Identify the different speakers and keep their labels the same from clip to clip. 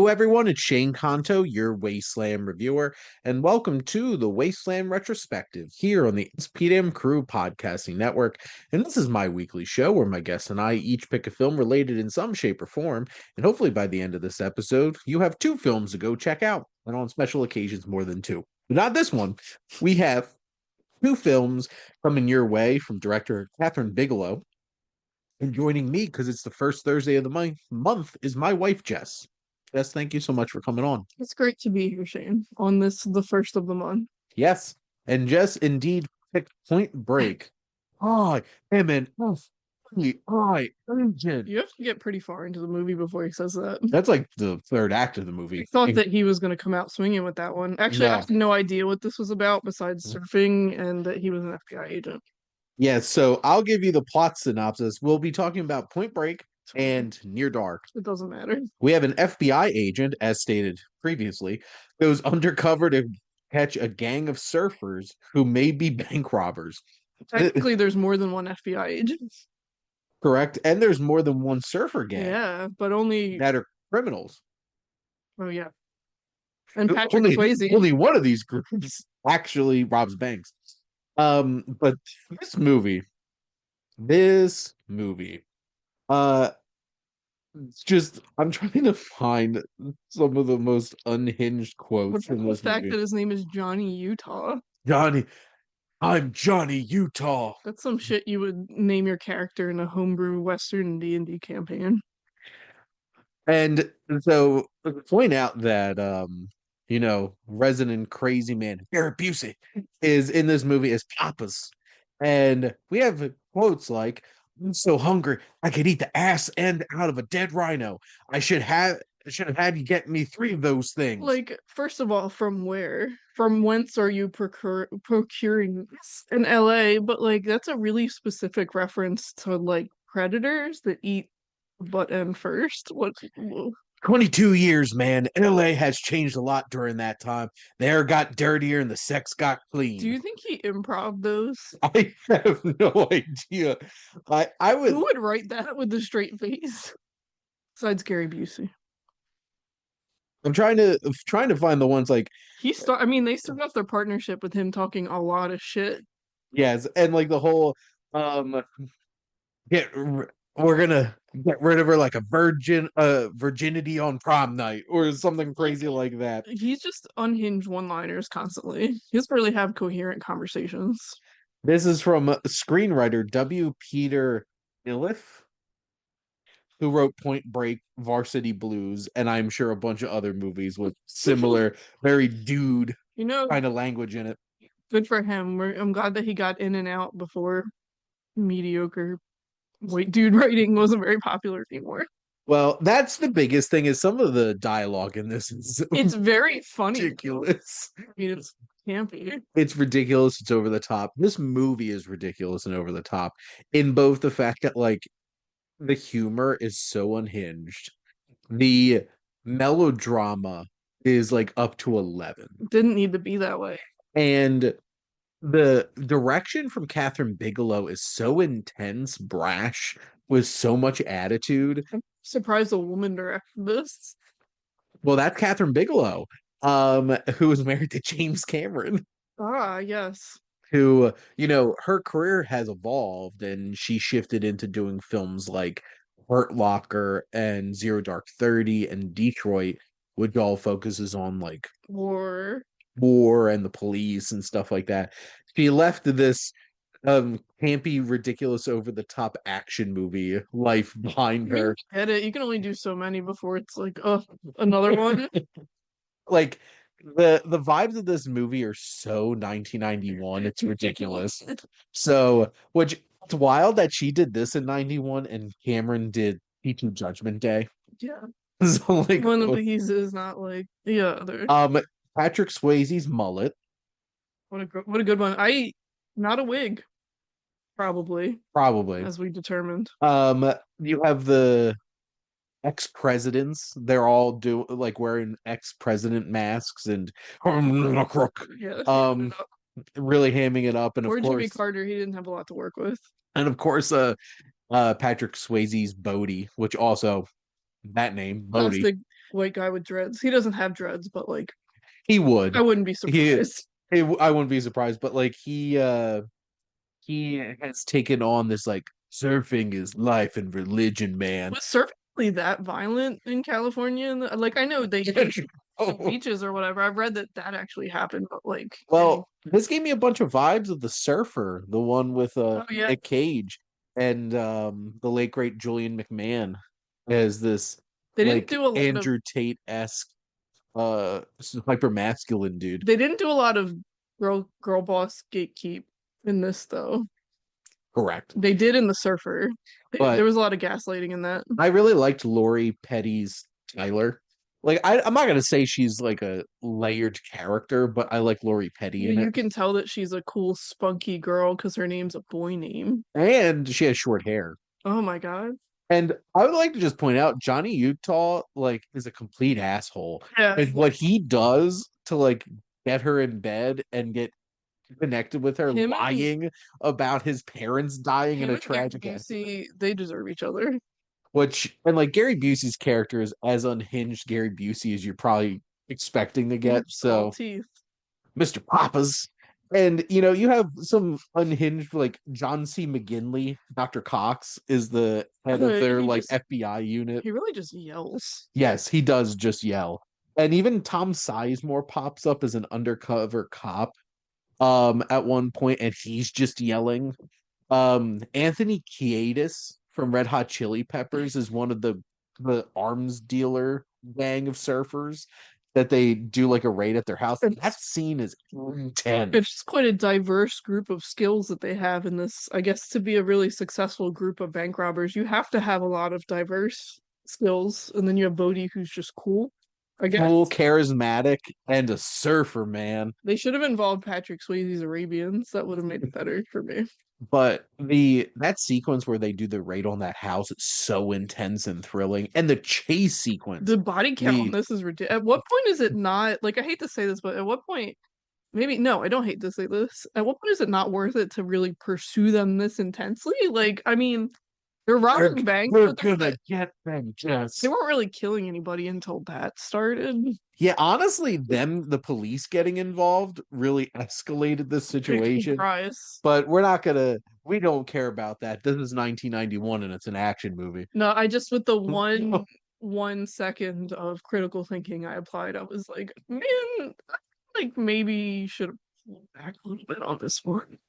Speaker 1: everyone, it's Shane Conto, your Wasteland reviewer, and welcome to the Wasteland Retrospective here on the SPDM Crew Podcasting Network. And this is my weekly show where my guests and I each pick a film related in some shape or form. And hopefully by the end of this episode, you have two films to go check out, and on special occasions, more than two. But not this one. We have two films coming your way from director Catherine Bigelow. And joining me, because it's the first Thursday of the month, is my wife, Jess. Jess, thank you so much for coming on.
Speaker 2: It's great to be here, Shane, on the first of the month.
Speaker 1: Yes, and Jess indeed picked Point Break. I am an FBI agent.
Speaker 2: You have to get pretty far into the movie before he says that.
Speaker 1: That's like the third act of the
Speaker 2: I
Speaker 1: movie.
Speaker 2: thought that he was going to come out swinging with that one. Actually, I
Speaker 1: No.
Speaker 2: have no idea what this was about besides surfing and that he was an FBI agent.
Speaker 1: Yeah, so I'll give you the plot synopsis. We'll be talking about Point Break and Near Dark.
Speaker 2: It doesn't matter.
Speaker 1: We have an FBI agent, as stated previously, goes undercover to catch a gang of surfers who may be bank robbers.
Speaker 2: Technically, there's more than one FBI agent.
Speaker 1: Correct. And there's more than one surfer gang
Speaker 2: Yeah, but only.
Speaker 1: that are criminals.
Speaker 2: Oh, yeah. And Patrick
Speaker 1: only,
Speaker 2: Swayze.
Speaker 1: Only one of these groups actually robs banks. But this movie, it's just, I'm trying to find some of the most unhinged quotes
Speaker 2: What's
Speaker 1: from
Speaker 2: the
Speaker 1: this
Speaker 2: fact
Speaker 1: movie.
Speaker 2: that his name is Johnny Utah?
Speaker 1: I'm Johnny Utah.
Speaker 2: That's some shit you would name your character in a homebrew Western D&D campaign.
Speaker 1: And so point out that resident crazy man Gary Busey is in this movie as Papas. And we have quotes like, I'm so hungry I could eat the ass end out of a dead rhino. I should have had you get me 3 of those things.
Speaker 2: Like, first of all, from where? From whence are you procuring this in LA? But like, that's a really specific reference to like predators that eat butt end first. What?
Speaker 1: 22 years, man. LA has changed a lot during that time. The air got dirtier and the sex got clean.
Speaker 2: Do you think he improv those?
Speaker 1: I have no idea. I would.
Speaker 2: Who would write that with a straight face? Besides Gary Busey.
Speaker 1: I'm trying to find the ones like
Speaker 2: they started off their partnership with him talking a lot of shit.
Speaker 1: yes, and like the whole we're gonna get rid of her like a virginity on prom night or something crazy like that.
Speaker 2: He's just unhinged one-liners constantly. He doesn't really have coherent conversations.
Speaker 1: This is from screenwriter W. Peter Iliff, who wrote Point Break, Varsity Blues, and I'm sure a bunch of other movies with similar, very dude kind of language in it.
Speaker 2: Good for him. I'm glad that he got in and out before mediocre white dude writing wasn't very popular anymore.
Speaker 1: Well, that's the biggest thing is some of the dialogue in this is
Speaker 2: it's very funny.
Speaker 1: Ridiculous.
Speaker 2: I mean, it's campy.
Speaker 1: It's ridiculous. It's over the top. This movie is ridiculous and over the top in both the fact that like the humor is so unhinged. The melodrama is like up to 11.
Speaker 2: Didn't need to be that way.
Speaker 1: And the direction from Catherine Bigelow is so intense, brash, with so much attitude.
Speaker 2: I'm surprised a woman directed this.
Speaker 1: Well, that's Catherine Bigelow, who was married to James Cameron.
Speaker 2: Ah, yes.
Speaker 1: Who, her career has evolved and she shifted into doing films like Hurt Locker and Zero Dark 30 and Detroit, which all focuses on like war and the police and stuff like that. She left this campy, ridiculous, over the top action movie life behind her.
Speaker 2: Get it? You can only do so many before it's like, oh, another one.
Speaker 1: Like the vibes of this movie are so 1991. It's ridiculous. So, which it's wild that she did this in 91 and Cameron did P2 Judgment Day.
Speaker 2: Yeah.
Speaker 1: So like
Speaker 2: one of these is not like the other.
Speaker 1: Patrick Swayze's mullet.
Speaker 2: What a good one. Not a wig. Probably. As we determined.
Speaker 1: You have the ex-presidents. They're all wearing ex-president masks and a crook.
Speaker 2: Yeah.
Speaker 1: Really hamming it up. And
Speaker 2: Poor
Speaker 1: of course
Speaker 2: Jimmy Carter, he didn't have a lot to work with.
Speaker 1: And of course Patrick Swayze's Bodie, which also that name, Bodie.
Speaker 2: white guy with dreads. He doesn't have dreads, but like
Speaker 1: He would.
Speaker 2: I wouldn't be
Speaker 1: He,
Speaker 2: surprised.
Speaker 1: I wouldn't be surprised, but like he has taken on this like surfing is life and religion, man.
Speaker 2: Was surfing really that violent in California? Like I know they do
Speaker 1: Oh.
Speaker 2: beaches or whatever. I've read that that actually happened, but like, dang.
Speaker 1: Well, this gave me a bunch of vibes of The Surfer, the one with
Speaker 2: Oh yeah,
Speaker 1: Nick Cage and the late great Julian McMahon as this
Speaker 2: they didn't
Speaker 1: like
Speaker 2: do a lot of
Speaker 1: Andrew Tate-esque hyper masculine dude.
Speaker 2: they didn't do a lot of girl boss gatekeep in this though.
Speaker 1: Correct.
Speaker 2: They did in the Surfer. There
Speaker 1: But
Speaker 2: was a lot of gaslighting in that.
Speaker 1: I really liked Lori Petty's Tyler. Like I'm not gonna say she's like a layered character, but I like Lori Petty
Speaker 2: Yeah,
Speaker 1: in it.
Speaker 2: you can tell that she's a cool, spunky girl because her name's a boy name.
Speaker 1: And she has short hair.
Speaker 2: Oh my God.
Speaker 1: And I would like to just point out Johnny Utah like is a complete asshole.
Speaker 2: Yeah.
Speaker 1: And what he does to like get her in bed and get connected with her,
Speaker 2: Him and
Speaker 1: lying about his parents dying in
Speaker 2: him
Speaker 1: a
Speaker 2: and Gary
Speaker 1: tragic accident.
Speaker 2: Busey, they deserve each other.
Speaker 1: Which and like Gary Busey's character is as unhinged Gary Busey as you're probably expecting to get.
Speaker 2: All
Speaker 1: So
Speaker 2: teeth.
Speaker 1: Mr. Papas. And you know, you have some unhinged like John C. McGinley, Dr. Cox is the head of their
Speaker 2: He
Speaker 1: like
Speaker 2: just
Speaker 1: FBI unit.
Speaker 2: he really just yells.
Speaker 1: Yes, he does just yell. And even Tom Sizemore pops up as an undercover cop at one point and he's just yelling. Anthony Kiedis from Red Hot Chili Peppers is one of the arms dealer gang of surfers that they do like a raid at their house. That
Speaker 2: It's
Speaker 1: scene is intense.
Speaker 2: it's just quite a diverse group of skills that they have in this. I guess to be a really successful group of bank robbers, you have to have a lot of diverse skills. And then you have Bodhi, who's just cool. I
Speaker 1: Cool,
Speaker 2: guess
Speaker 1: charismatic, and a surfer, man.
Speaker 2: they should have involved Patrick Swayze's Arabians. That would have made it better for me.
Speaker 1: But the that sequence where they do the raid on that house, it's so intense and thrilling. And the chase sequence,
Speaker 2: The body count on
Speaker 1: the
Speaker 2: this is ridiculous. At what point is it not like I hate to say this, but at what point maybe no, I don't hate to say this. At what point is it not worth it to really pursue them this intensely? Like, I mean, they're
Speaker 1: they're,
Speaker 2: robbing banks,
Speaker 1: they're
Speaker 2: but
Speaker 1: gonna get them,
Speaker 2: they
Speaker 1: Jess.
Speaker 2: weren't really killing anybody until that started.
Speaker 1: Yeah, honestly, the police getting involved really escalated this situation.
Speaker 2: Price.
Speaker 1: But we don't care about that. This is 1991 and it's an action movie.
Speaker 2: No, I just with the one second of critical thinking I applied, I was like, man, like maybe you should have pulled back a little bit on this one.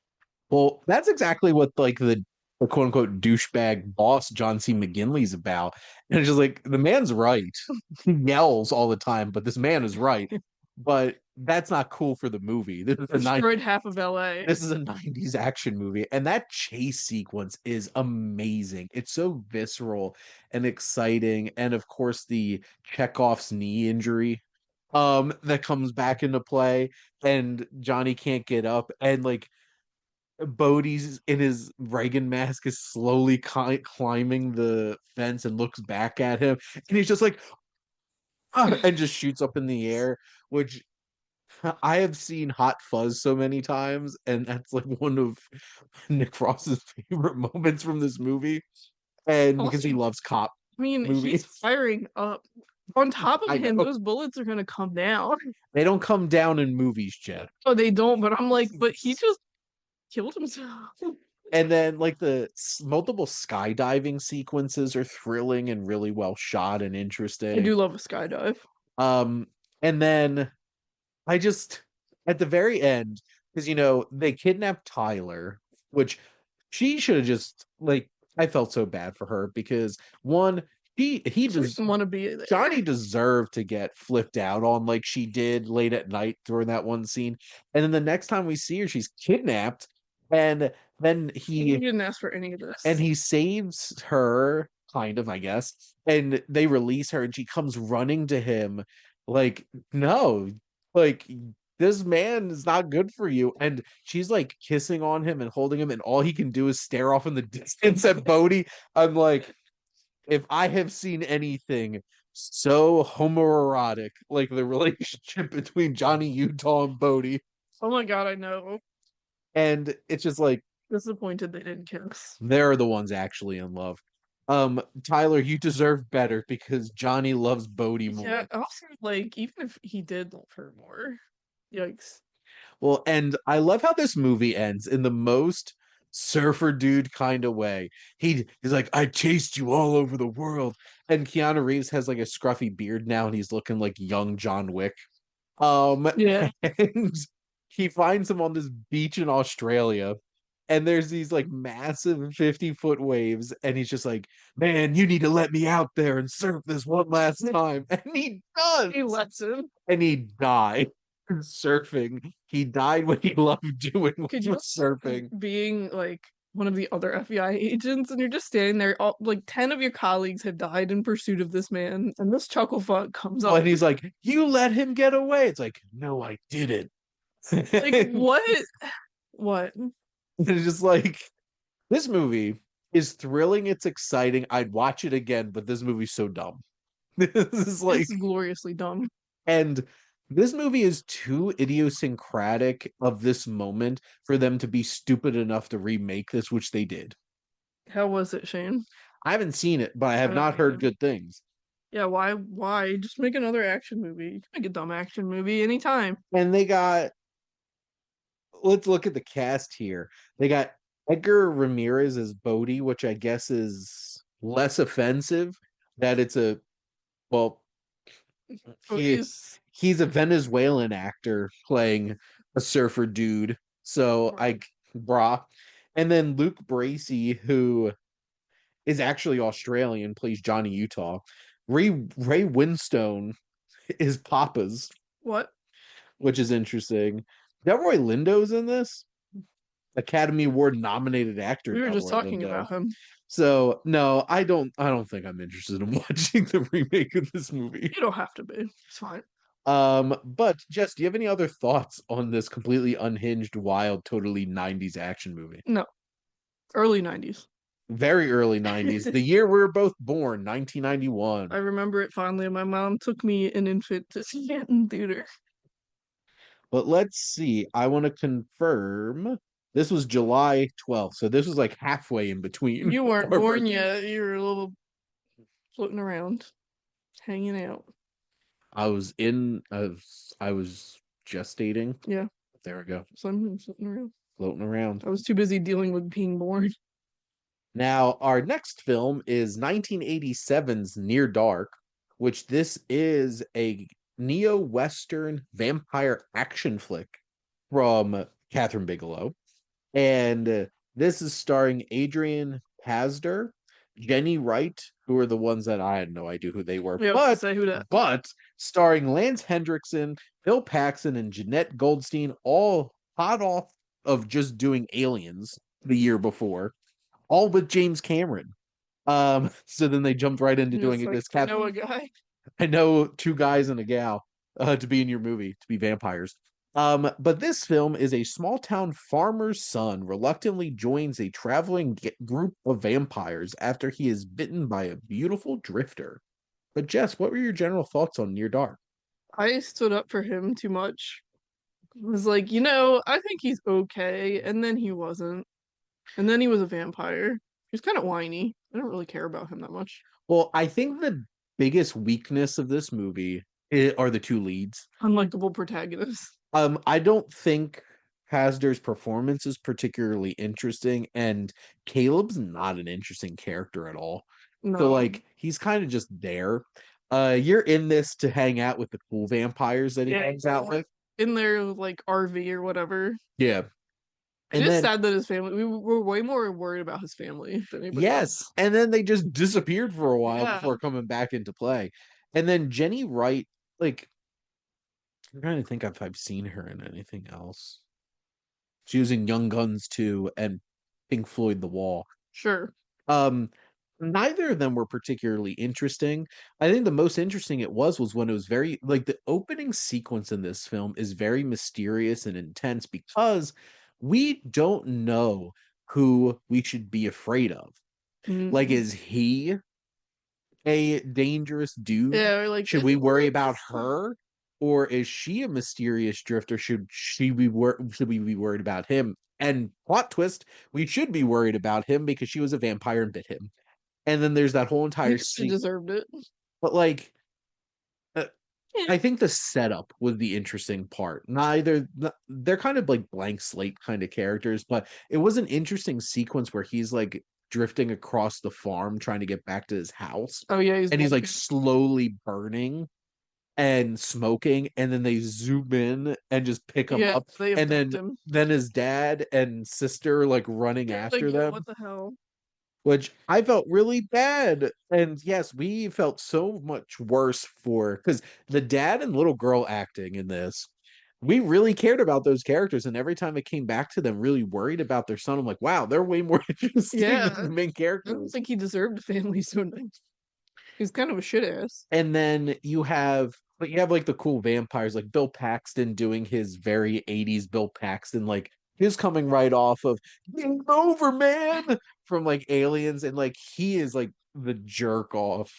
Speaker 1: Well, that's exactly what like the quote unquote douchebag boss John C. McGinley's about. And it's just like the man's right. He yells all the time, but this man is right. But that's not cool for the movie.
Speaker 2: Destroyed half of LA.
Speaker 1: This is a 90s action movie. And that chase sequence is amazing. It's so visceral and exciting. And of course, the Chekhov's knee injury that comes back into play and Johnny can't get up and like Bodhi's in his Reagan mask is slowly climbing the fence and looks back at him, and he's just like, "Ah," and just shoots up in the air, which I have seen Hot Fuzz so many times, and that's like one of Nick Frost's favorite moments from this movie, and because he
Speaker 2: Also,
Speaker 1: loves cop
Speaker 2: I mean, he's
Speaker 1: movies.
Speaker 2: firing up. On top of
Speaker 1: I
Speaker 2: him,
Speaker 1: know
Speaker 2: those bullets are gonna come down.
Speaker 1: they don't come down in movies, Jen.
Speaker 2: Oh, they don't, but I'm like, but he just killed himself.
Speaker 1: And then like the multiple skydiving sequences are thrilling and really well shot and
Speaker 2: I
Speaker 1: interesting.
Speaker 2: do love a skydive.
Speaker 1: Um, and then I just at the very end, because you know, they kidnapped Tyler, which she should have just like I felt so bad for her because one, he
Speaker 2: She
Speaker 1: just
Speaker 2: didn't want to be there.
Speaker 1: Johnny deserved to get flipped out on like she did late at night during that one scene. And then the next time we see her, she's kidnapped, and then
Speaker 2: He didn't ask for any of
Speaker 1: and
Speaker 2: this.
Speaker 1: he saves her kind of I guess and they release her and she comes running to him like no like this man is not good for you and she's like kissing on him and holding him and all he can do is stare off in the distance at Bodhi. I'm like if I have seen anything so homoerotic like the relationship between Johnny Utah and Bodhi,
Speaker 2: Oh my god, I know.
Speaker 1: and it's just like
Speaker 2: Disappointed they didn't kiss.
Speaker 1: they're the ones actually in love. Tyler, you deserve better because Johnny loves Bodie
Speaker 2: Yeah,
Speaker 1: more.
Speaker 2: also like even if he did love her more, yikes.
Speaker 1: Well, and I love how this movie ends in the most surfer dude kind of way. He's like, I chased you all over the world. And Keanu Reeves has like a scruffy beard now, and he's looking like young John Wick.
Speaker 2: Yeah.
Speaker 1: And he finds him on this beach in Australia, and there's these like massive 50-foot waves, and he's just like, man, you need to let me out there and surf this one last time. And he does.
Speaker 2: He lets him.
Speaker 1: And he died surfing. He died what he loved doing,
Speaker 2: Could
Speaker 1: which
Speaker 2: you
Speaker 1: was surfing.
Speaker 2: being like one of the other FBI agents and you're just standing there, all, like 10 of your colleagues have died in pursuit of this man, and this chuckle fuck comes
Speaker 1: Well,
Speaker 2: up.
Speaker 1: and he's like, you let him get away. It's like, no, I didn't.
Speaker 2: Like,
Speaker 1: And
Speaker 2: what? What?
Speaker 1: it's just like, this movie is thrilling. It's exciting. I'd watch it again, but this movie's so dumb. This is like,
Speaker 2: It's gloriously dumb.
Speaker 1: and this movie is too idiosyncratic of this moment for them to be stupid enough to remake this, which they did.
Speaker 2: How was it, Shane?
Speaker 1: I haven't seen it, but I
Speaker 2: I
Speaker 1: have
Speaker 2: don't
Speaker 1: not heard
Speaker 2: either.
Speaker 1: good things.
Speaker 2: Yeah, why? Why? Just make another action movie. You can make a dumb action movie anytime.
Speaker 1: And they got, let's look at the cast here. They got Edgar Ramirez as Bodhi, which I guess is less offensive. That it's a, well, he
Speaker 2: Cody's
Speaker 1: he's a Venezuelan actor playing a surfer dude. So
Speaker 2: right.
Speaker 1: I brah. And then Luke Bracey, who is actually Australian, plays Johnny Utah. Ray Winstone is Papa's,
Speaker 2: What?
Speaker 1: which is interesting. Delroy Lindo's in this. Academy Award nominated actor
Speaker 2: We were just
Speaker 1: Delroy
Speaker 2: talking
Speaker 1: Lindo.
Speaker 2: about him.
Speaker 1: So no, I don't think I'm interested in watching the remake of this movie.
Speaker 2: You don't have to be. It's fine.
Speaker 1: But Jess, do you have any other thoughts on this completely unhinged, wild, totally 90s action movie?
Speaker 2: No, early 90s.
Speaker 1: Very early 90s, the year we were both born,
Speaker 2: I
Speaker 1: 1991.
Speaker 2: remember it fondly. My mom took me an infant to see it in theater.
Speaker 1: But let's see. I want to confirm this was July 12th, so this was like halfway in between
Speaker 2: You weren't
Speaker 1: our
Speaker 2: born
Speaker 1: birthdays.
Speaker 2: yet. You were a little floating around, hanging out.
Speaker 1: I was gestating.
Speaker 2: Yeah,
Speaker 1: There we go.
Speaker 2: so I'm floating around.
Speaker 1: Floating around.
Speaker 2: I was too busy dealing with being born.
Speaker 1: Now, our next film is 1987's Near Dark, which this is a neo-Western vampire action flick from Catherine Bigelow. And this is starring Adrian Pasdar, Jenny Wright, who are the ones that I had no idea who they were,
Speaker 2: Yeah, I was gonna say who that.
Speaker 1: but starring Lance Hendrickson, Bill Paxton, and Jeanette Goldstein, all hot off of just doing Aliens the year before, all with James Cameron. So then they jumped right into doing
Speaker 2: It's
Speaker 1: it.
Speaker 2: like
Speaker 1: This
Speaker 2: I
Speaker 1: cat,
Speaker 2: know a guy.
Speaker 1: I know two guys and a gal to be in your movie, to be vampires. But this film is a small town farmer's son reluctantly joins a traveling group of vampires after he is bitten by a beautiful drifter. But Jess, what were your general thoughts on Near Dark?
Speaker 2: I stood up for him too much. I was like, I think he's okay, and then he wasn't, and then he was a vampire. He's kind of whiny. I don't really care about him that much.
Speaker 1: Well, I think the biggest weakness of this movie are the two leads.
Speaker 2: Unlikable protagonist.
Speaker 1: I don't think Hasdar's performance is particularly interesting, and Caleb's not an interesting character at all. So
Speaker 2: No.
Speaker 1: like he's kind of just there. You're in this to hang out with the cool vampires that he
Speaker 2: Yeah,
Speaker 1: hangs out with.
Speaker 2: in their like RV or whatever.
Speaker 1: Yeah.
Speaker 2: It
Speaker 1: And
Speaker 2: is
Speaker 1: then
Speaker 2: sad that his family. We were way more worried about his family than anybody
Speaker 1: yes,
Speaker 2: else.
Speaker 1: and then they just disappeared for a while
Speaker 2: Yeah,
Speaker 1: before coming back into play. And then Jenny Wright, like I'm trying to think if I've seen her in anything else. She was in Young Guns 2 and Pink Floyd The Wall.
Speaker 2: sure.
Speaker 1: Um, neither of them were particularly interesting. I think the most interesting it was when it was very like the opening sequence in this film is very mysterious and intense because we don't know who we should be afraid of. Like,
Speaker 2: Mm.
Speaker 1: is he a dangerous dude?
Speaker 2: Yeah, or like
Speaker 1: Should we worry about her? Or is she a mysterious drifter? Should we be worried about him? And plot twist, we should be worried about him because she was a vampire and bit him. And then there's that whole
Speaker 2: I
Speaker 1: entire
Speaker 2: guess she
Speaker 1: scene.
Speaker 2: deserved it.
Speaker 1: But like, uh,
Speaker 2: Yeah.
Speaker 1: I think the setup was the interesting part. They're kind of like blank slate kind of characters, but it was an interesting sequence where he's like drifting across the farm trying to get back to his house,
Speaker 2: Oh yeah, he's
Speaker 1: and he's like
Speaker 2: walking.
Speaker 1: slowly burning and smoking, and then they zoom in and just pick him
Speaker 2: Yeah,
Speaker 1: up,
Speaker 2: they
Speaker 1: and
Speaker 2: abduct him.
Speaker 1: then his dad and sister like running
Speaker 2: Yeah, like
Speaker 1: after
Speaker 2: yo,
Speaker 1: them,
Speaker 2: what the hell?
Speaker 1: which I felt really bad. And yes, we felt so much worse for because the dad and little girl acting in this, we really cared about those characters. And every time it came back to them, really worried about their son, I'm like, wow, they're way more interesting than
Speaker 2: Yeah,
Speaker 1: the main
Speaker 2: I don't
Speaker 1: characters.
Speaker 2: think he deserved a family so nice. He's kind of a shit ass.
Speaker 1: And then but you have like the cool vampires, like Bill Paxton doing his very 80s Bill Paxton, like he's coming right off of Game Over, man, from like Aliens, and like he is like the jerk off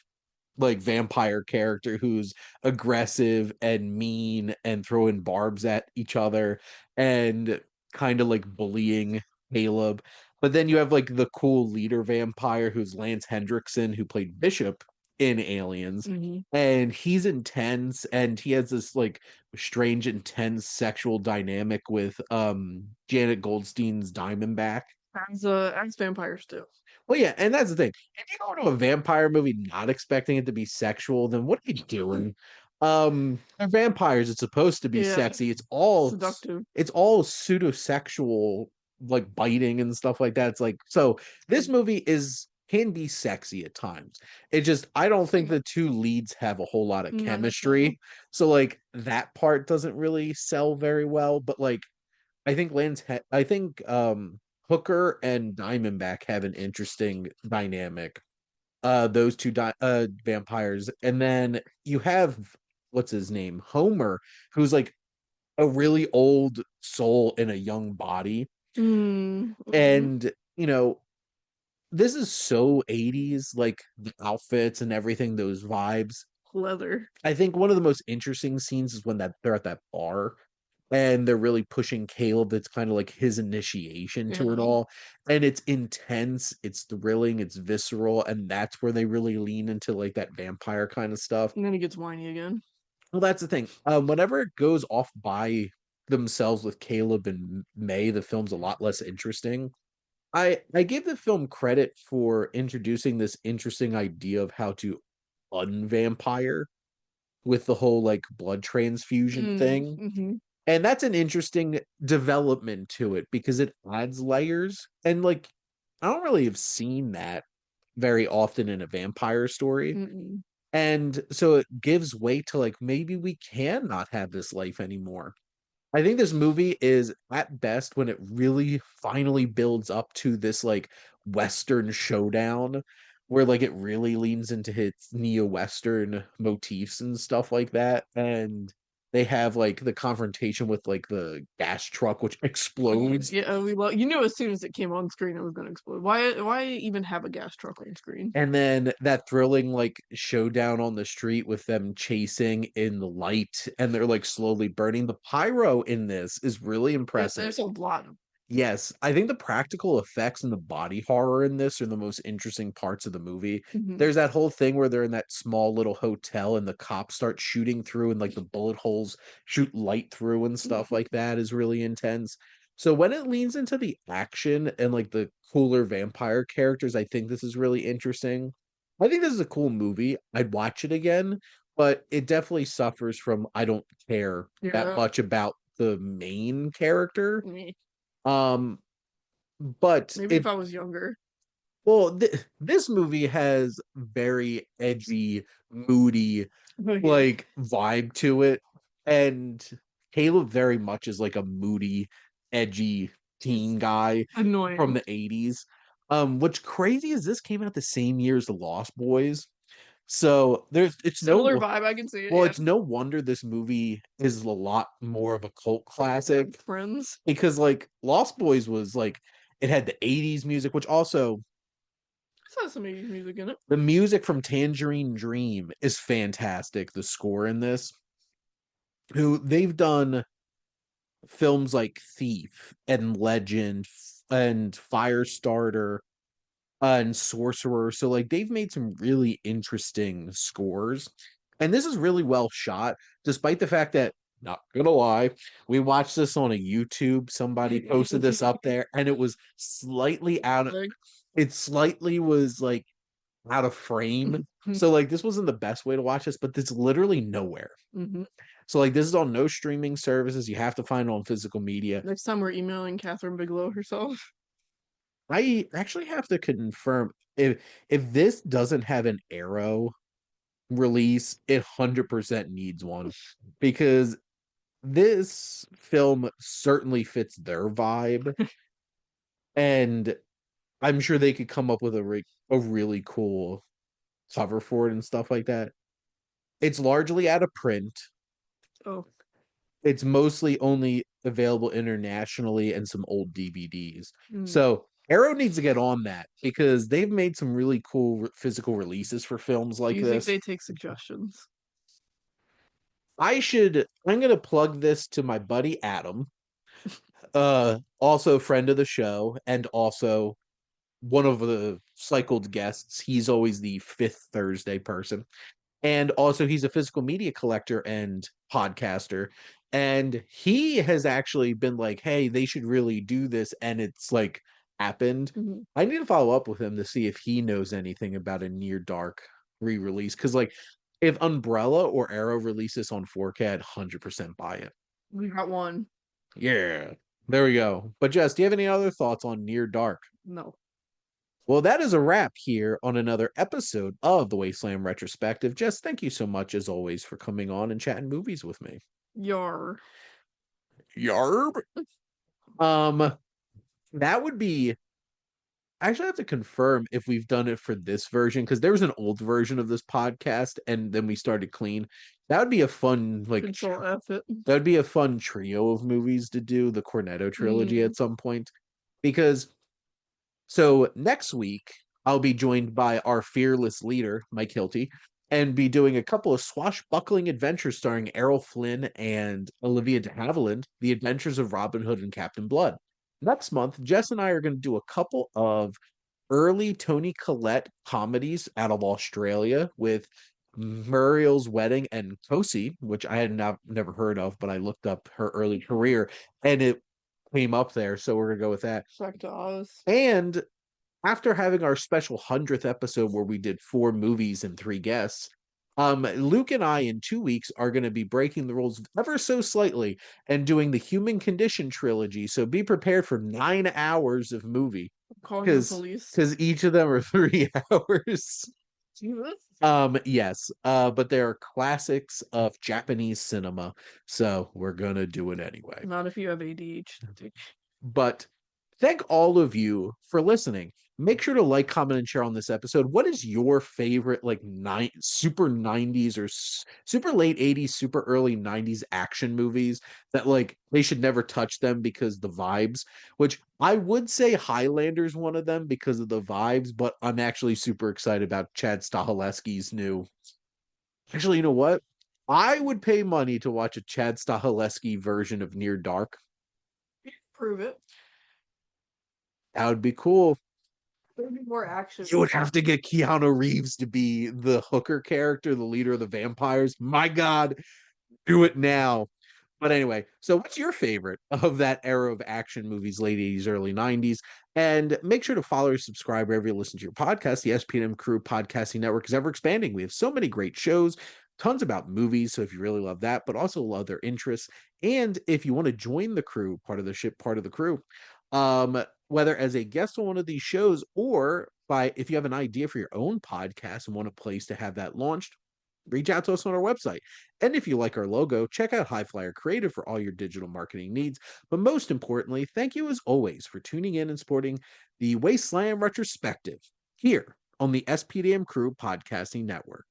Speaker 1: like vampire character who's aggressive and mean and throwing barbs at each other and kind of like bullying Caleb. But then you have like the cool leader vampire who's Lance Hendrickson, who played Bishop in Aliens.
Speaker 2: Hmm.
Speaker 1: And he's intense and he has this like strange, intense sexual dynamic with Janet Goldstein's Diamondback.
Speaker 2: As vampires too.
Speaker 1: Well, yeah, and that's the thing. If you go to a vampire movie not expecting it to be sexual, then what are you doing? They're vampires. It's supposed to be
Speaker 2: Yeah,
Speaker 1: sexy.
Speaker 2: seductive.
Speaker 1: It's all pseudo-sexual, like biting and stuff like that. It's like so. This movie is can be sexy at times. It just I don't think the two leads have a whole lot of
Speaker 2: No, no.
Speaker 1: chemistry. So like that part doesn't really sell very well. But like I think Hooker and Diamondback have an interesting dynamic. Those vampires, and then you have what's his name, Homer, who's like a really old soul in a young body,
Speaker 2: Mm-hmm.
Speaker 1: and this is so 80s, like the outfits and everything, those vibes.
Speaker 2: Leather.
Speaker 1: I think one of the most interesting scenes is when that they're at that bar and they're really pushing Caleb. It's kind of like his initiation to it
Speaker 2: Yeah.
Speaker 1: all. And it's intense, it's thrilling, it's visceral, and that's where they really lean into like that vampire kind of stuff.
Speaker 2: And then he gets whiny again.
Speaker 1: Well, that's the thing. Whenever it goes off by themselves with Caleb and May, the film's a lot less interesting. I give the film credit for introducing this interesting idea of how to unvampire with the whole like blood transfusion thing.
Speaker 2: Mm-hmm.
Speaker 1: And that's an interesting development to it because it adds layers. And like I don't really have seen that very often in a vampire story.
Speaker 2: Mm-mm.
Speaker 1: And so it gives way to like maybe we can not have this life anymore. I think this movie is at best when it really finally builds up to this like Western showdown where like it really leans into its neo-Western motifs and stuff like that. And they have like the confrontation with like the gas truck which explodes.
Speaker 2: Yeah, you knew as soon as it came on screen it was gonna explode. Why even have a gas truck on screen?
Speaker 1: And then that thrilling like showdown on the street with them chasing in the light and they're like slowly burning. The pyro in this is really
Speaker 2: Yeah,
Speaker 1: impressive.
Speaker 2: there's a lot of
Speaker 1: Yes, I think the practical effects and the body horror in this are the most interesting parts of the movie.
Speaker 2: mhm.
Speaker 1: There's that whole thing where they're in that small little hotel and the cops start shooting through and like the bullet holes shoot light through and stuff like that is really intense. So when it leans into the action and like the cooler vampire characters, I think this is really interesting. I think this is a cool movie. I'd watch it again, but it definitely suffers from I don't care that
Speaker 2: Yeah.
Speaker 1: much about the main character.
Speaker 2: Me.
Speaker 1: Um, but
Speaker 2: Maybe if
Speaker 1: it
Speaker 2: I was younger.
Speaker 1: this movie has very edgy, moody
Speaker 2: Oh yeah.
Speaker 1: like vibe to it, and Caleb very much is like a moody, edgy teen
Speaker 2: It's
Speaker 1: guy from
Speaker 2: annoying.
Speaker 1: the 80s. What's crazy is this came out the same year as The Lost Boys. So there's
Speaker 2: Similar vibe, I can see it, yeah.
Speaker 1: it's no wonder this movie is a lot more of a cult classic
Speaker 2: Friends.
Speaker 1: because like Lost Boys was like it had the 80s music, which also
Speaker 2: I saw some 80s music in it.
Speaker 1: the music from Tangerine Dream is fantastic. The score in this, who they've done films like Thief and Legend and Firestarter. and Sorcerer. So like they've made some really interesting scores. And this is really well shot, despite the fact that, not gonna lie, we watched this on a YouTube. Somebody posted this up there, and it was slightly out of
Speaker 2: Like,
Speaker 1: it slightly was like out of frame. So like this wasn't the best way to watch this, but it's literally nowhere.
Speaker 2: mhm.
Speaker 1: So like this is on no streaming services. You have to find it on physical media.
Speaker 2: Next time we're emailing Catherine Bigelow herself.
Speaker 1: I actually have to confirm if this doesn't have an Arrow release, it 100% needs one because this film certainly fits their vibe, and I'm sure they could come up with a really cool cover for it and stuff like that. It's largely out of print.
Speaker 2: Oh,
Speaker 1: It's mostly only available internationally and some old DVDs.
Speaker 2: mm.
Speaker 1: So Arrow needs to get on that because they've made some really cool physical releases for films
Speaker 2: Do
Speaker 1: like
Speaker 2: you think
Speaker 1: this.
Speaker 2: they take suggestions?
Speaker 1: I'm gonna plug this to my buddy Adam, also friend of the show, and also one of the cycled guests. He's always the fifth Thursday person. And also he's a physical media collector and podcaster, and he has actually been like, hey, they should really do this, and it's like happened.
Speaker 2: Mhm.
Speaker 1: I need to follow up with him to see if he knows anything about a near dark re-release, because like if Umbrella or Arrow release this on 4K, I'd 100% buy it.
Speaker 2: We got one.
Speaker 1: Yeah, there we go. But Jess, do you have any other thoughts on near dark?
Speaker 2: No.
Speaker 1: Well, that is a wrap here on another episode of the Wasteland Retrospective. Jess, thank you so much, as always, for coming on and chatting movies with me.
Speaker 2: Yar.
Speaker 1: Yarb. Um, that would be. I actually have to confirm if we've done it for this version because there was an old version of this podcast, and then we started clean. That would be a fun
Speaker 2: Control F it.
Speaker 1: that would be a fun trio of movies to do, the Cornetto trilogy at some point, because so next week, I'll be joined by our fearless leader, Mike Hilty, and be doing a couple of swashbuckling adventures starring Errol Flynn and Olivia de Havilland, The Adventures of Robin Hood and Captain Blood. Next month, Jess and I are going to do a couple of early Toni Collette comedies out of Australia with Muriel's Wedding and Tosi, which I had never heard of, but I looked up her early career and it came up there. So we're going to go with that.
Speaker 2: Back to Oz.
Speaker 1: And after having our special 100th episode where we did 4 movies and 3 guests, Luke and I in 2 weeks are going to be breaking the rules ever so slightly and doing the Human Condition trilogy. So be prepared for 9 hours of movie
Speaker 2: Calling the
Speaker 1: because
Speaker 2: police.
Speaker 1: each of them are 3 hours. Yes, but they are classics of Japanese cinema, so we're gonna do it anyway.
Speaker 2: Not if you have ADHD.
Speaker 1: But thank all of you for listening. Make sure to like, comment, and share on this episode. What is your favorite, like, super 90s or super late 80s, super early 90s action movies that, like, they should never touch them because the vibes, which I would say Highlander's one of them because of the vibes, but I'm actually super excited about Chad Stahelski's new. Actually, you know what? I would pay money to watch a Chad Stahelski version of Near Dark.
Speaker 2: Prove it.
Speaker 1: That would be cool.
Speaker 2: There'd be more action.
Speaker 1: You would have to get Keanu Reeves to be the hooker character, the leader of the vampires. My God, do it now. But anyway, so what's your favorite of that era of action movies, late 80s, early 90s? And make sure to follow or subscribe wherever you listen to your podcast. The SPM Crew Podcasting Network is ever expanding. We have so many great shows, tons about movies. So if you really love that, but also love their interests, and if you want to join the crew, part of the ship, part of the crew, whether as a guest on one of these shows or by if you have an idea for your own podcast and want a place to have that launched, reach out to us on our website. And if you like our logo, check out High Flyer Creative for all your digital marketing needs. But most importantly, thank you as always for tuning in and supporting the Wasteland Retrospective here on the SPDM Crew Podcasting Network.